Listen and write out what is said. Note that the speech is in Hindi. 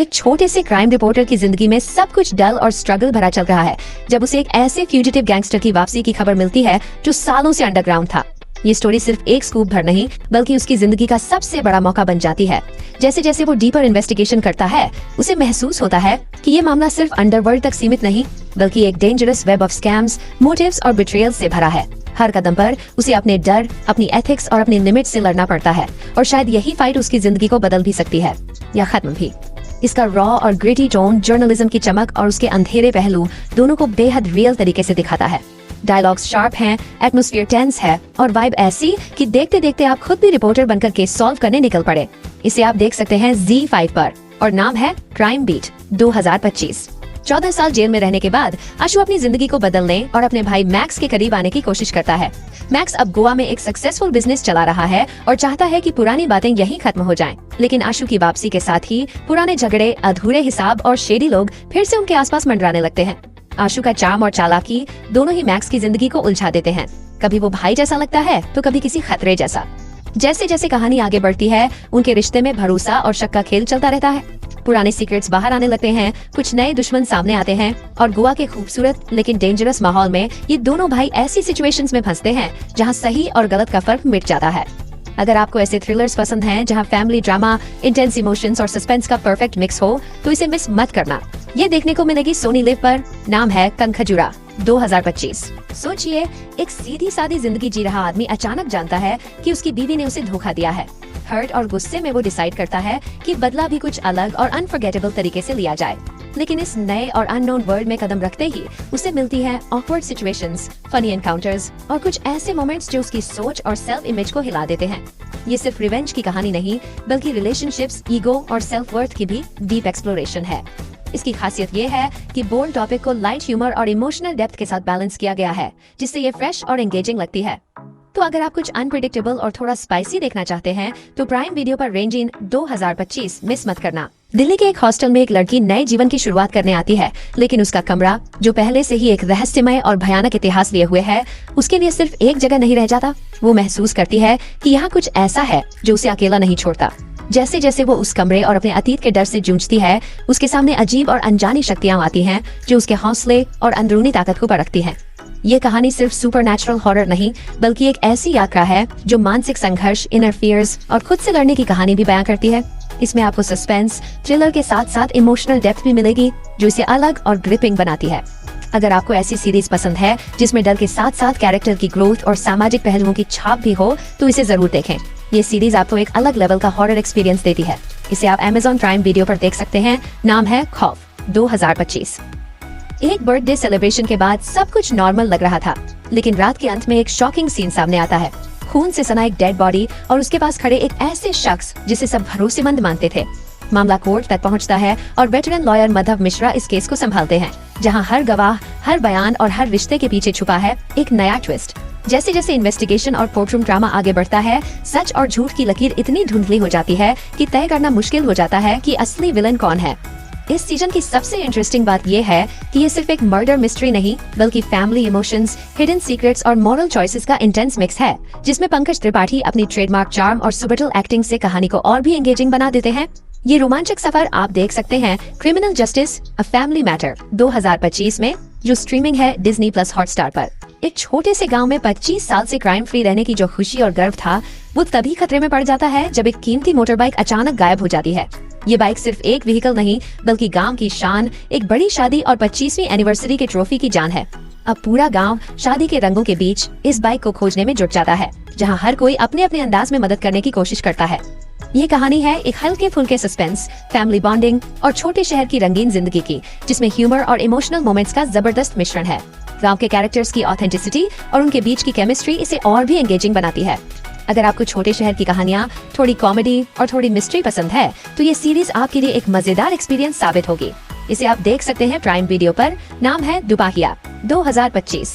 एक छोटे से क्राइम रिपोर्टर की जिंदगी में सब कुछ डल और स्ट्रगल भरा चल रहा है जब उसे एक ऐसे फ्यूजिटिव गैंगस्टर की वापसी की खबर मिलती है जो सालों से अंडरग्राउंड था। ये स्टोरी सिर्फ एक स्कूप भर नहीं बल्कि उसकी जिंदगी का सबसे बड़ा मौका बन जाती है। जैसे जैसे वो डीपर इन्वेस्टिगेशन करता है उसे महसूस होता है कि ये मामला सिर्फ अंडरवर्ल्ड तक सीमित नहीं बल्कि एक dangerous web of scams, motives और बिट्रेयल से भरा है। हर कदम पर उसे अपने डर, अपनी एथिक्स और अपनी लिमिट से लड़ना पड़ता है और शायद यही फाइट उसकी जिंदगी को बदल भी सकती है या खत्म भी। इसका रॉ और ग्रिटी टोन जर्नलिज्म की चमक और उसके अंधेरे पहलू दोनों को बेहद रियल तरीके से दिखाता है। डायलॉग्स शार्प हैं, एटमॉस्फेयर टेंस है और वाइब ऐसी कि देखते देखते आप खुद भी रिपोर्टर बनकर केस सॉल्व करने निकल पड़े। इसे आप देख सकते हैं ZEE5 पर और नाम है क्राइम बीट 2025। 14 साल जेल में रहने के बाद आशु अपनी जिंदगी को बदलने और अपने भाई मैक्स के करीब आने की कोशिश करता है। मैक्स अब गोवा में एक सक्सेसफुल बिजनेस चला रहा है और चाहता है कि पुरानी बातें यहीं खत्म हो जाएं। लेकिन आशु की वापसी के साथ ही पुराने झगड़े, अधूरे हिसाब और शेडी लोग फिर से उनके आसपास मंडराने लगते हैं। आशु का चार्म और चालाकी दोनों ही मैक्स की जिंदगी को उलझा देते हैं। कभी वो भाई जैसा लगता है तो कभी किसी खतरे जैसा। जैसे जैसे कहानी आगे बढ़ती है उनके रिश्ते में भरोसा और शक का खेल चलता रहता है। पुराने सीक्रेट्स बाहर आने लगते हैं, कुछ नए दुश्मन सामने आते हैं और गोवा के खूबसूरत लेकिन डेंजरस माहौल में ये दोनों भाई ऐसी सिचुएशंस में फंसते हैं जहां सही और गलत का फर्क मिट जाता है। अगर आपको ऐसे थ्रिलर्स पसंद हैं जहां फैमिली ड्रामा, इंटेंस इमोशंस और सस्पेंस का परफेक्ट मिक्स हो तो इसे मिस मत करना। ये देखने को मिलेगी सोनी लिव पर। नाम है कनखजुरा 2025। सोचिए, एक सीधी सादी जिंदगी जी रहा आदमी अचानक जानता है कि उसकी बीवी ने उसे धोखा दिया है। हर्ट और गुस्से में वो डिसाइड करता है कि बदला भी कुछ अलग और अनफॉरगेटेबल तरीके से लिया जाए। लेकिन इस नए और अननोन वर्ल्ड में कदम रखते ही उसे मिलती है ऑकवर्ड सिचुएशंस, फनी एनकाउंटर्स और कुछ ऐसे मोमेंट्स जो उसकी सोच और सेल्फ इमेज को हिला देते हैं। ये सिर्फ रिवेंज की कहानी नहीं बल्कि रिलेशनशिप्स, ईगो और सेल्फ वर्थ की भी डीप एक्सप्लोरेशन है। इसकी खासियत ये है कि बोल्ड टॉपिक को लाइट ह्यूमर और इमोशनल डेप्थ के साथ बैलेंस किया गया है जिससे ये फ्रेश और एंगेजिंग लगती है। तो अगर आप कुछ अनप्रिडिक्टेबल और थोड़ा स्पाइसी देखना चाहते हैं तो प्राइम वीडियो पर रेंजिंग 2025 मिस मत करना। दिल्ली के एक हॉस्टल में एक लड़की नए जीवन की शुरुआत करने आती है, लेकिन उसका कमरा जो पहले से ही एक रहस्यमय और भयानक इतिहास लिए हुए है, उसके लिए सिर्फ एक जगह नहीं रह जाता। वो महसूस करती है कि यहाँ कुछ ऐसा है जो उसे अकेला नहीं छोड़ता। जैसे जैसे वो उस कमरे और अपने अतीत के डर से जूझती है, उसके सामने अजीब और अनजानी शक्तियाँ आती हैं जो उसके हौसले और अंदरूनी ताकत को परखती हैं। ये कहानी सिर्फ सुपरनैचुरल हॉरर नहीं बल्कि एक ऐसी यात्रा है जो मानसिक संघर्ष, इनर फियर्स और खुद से लड़ने की कहानी भी बयां करती है। इसमें आपको सस्पेंस, थ्रिलर के साथ साथ इमोशनल डेप्थ भी मिलेगी जो इसे अलग और ग्रिपिंग बनाती है। अगर आपको ऐसी सीरीज पसंद है जिसमें डर के साथ साथ कैरेक्टर की ग्रोथ और सामाजिक पहलुओं की छाप भी हो तो इसे जरूर देखें। ये सीरीज आपको एक अलग लेवल का हॉरर एक्सपीरियंस देती है। इसे आप Amazon प्राइम वीडियो पर देख सकते हैं। नाम है खौफ 2025। एक बर्थडे सेलिब्रेशन के बाद सब कुछ नॉर्मल लग रहा था, लेकिन रात के अंत में एक शॉकिंग सीन सामने आता है। खून से सना एक डेड बॉडी और उसके पास खड़े एक ऐसे शख्स जिसे सब भरोसेमंद मानते थे। मामला कोर्ट तक पहुंचता है और वेटरन लॉयर माधव मिश्रा इस केस को संभालते हैं, जहां हर गवाह, हर बयान और हर रिश्ते के पीछे छुपा है एक नया ट्विस्ट। जैसे जैसे इन्वेस्टिगेशन और कोर्टरूम ड्रामा आगे बढ़ता है, सच और झूठ की लकीर इतनी धुंधली हो जाती है कि तय करना मुश्किल हो जाता है कि असली विलन कौन है। इस सीजन की सबसे इंटरेस्टिंग बात यह है कि ये सिर्फ एक मर्डर मिस्ट्री नहीं बल्कि फैमिली इमोशंस, हिडन सीक्रेट्स और मॉरल चॉइसेस का इंटेंस मिक्स है, जिसमें पंकज त्रिपाठी अपनी ट्रेडमार्क चार्म और सुबटल एक्टिंग से कहानी को और भी एंगेजिंग बना देते हैं। ये रोमांचक सफर आप देख सकते हैं criminal justice a family matter 2025 में, जो स्ट्रीमिंग है Disney+ हॉटस्टार पर। एक छोटे से गांव में 25 साल से क्राइम फ्री रहने की जो खुशी और गर्व था, वो तभी खतरे में पड़ जाता है जब एक कीमती मोटर बाइक अचानक गायब हो जाती है। ये बाइक सिर्फ एक व्हीकल नहीं बल्कि गांव की शान, एक बड़ी शादी और 25वीं एनिवर्सरी के ट्रॉफी की जान है। अब पूरा गांव शादी के रंगों के बीच इस बाइक को खोजने में जुट जाता है, जहां हर कोई अपने अपने अंदाज में मदद करने की कोशिश करता है। ये कहानी है एक हल्के फुल्के सस्पेंस, फैमिली बॉन्डिंग और छोटे शहर की रंगीन जिंदगी की, जिसमें ह्यूमर और इमोशनल मोमेंट्स का जबरदस्त मिश्रण है। गांव के कैरेक्टर्स की ऑथेंटिसिटी और उनके बीच की केमिस्ट्री इसे और भी एंगेजिंग बनाती है। अगर आपको छोटे शहर की कहानियाँ, थोड़ी कॉमेडी और थोड़ी मिस्ट्री पसंद है तो ये सीरीज आपके लिए एक मजेदार एक्सपीरियंस साबित होगी। इसे आप देख सकते हैं प्राइम वीडियो पर। नाम है दुपाहिया 2025।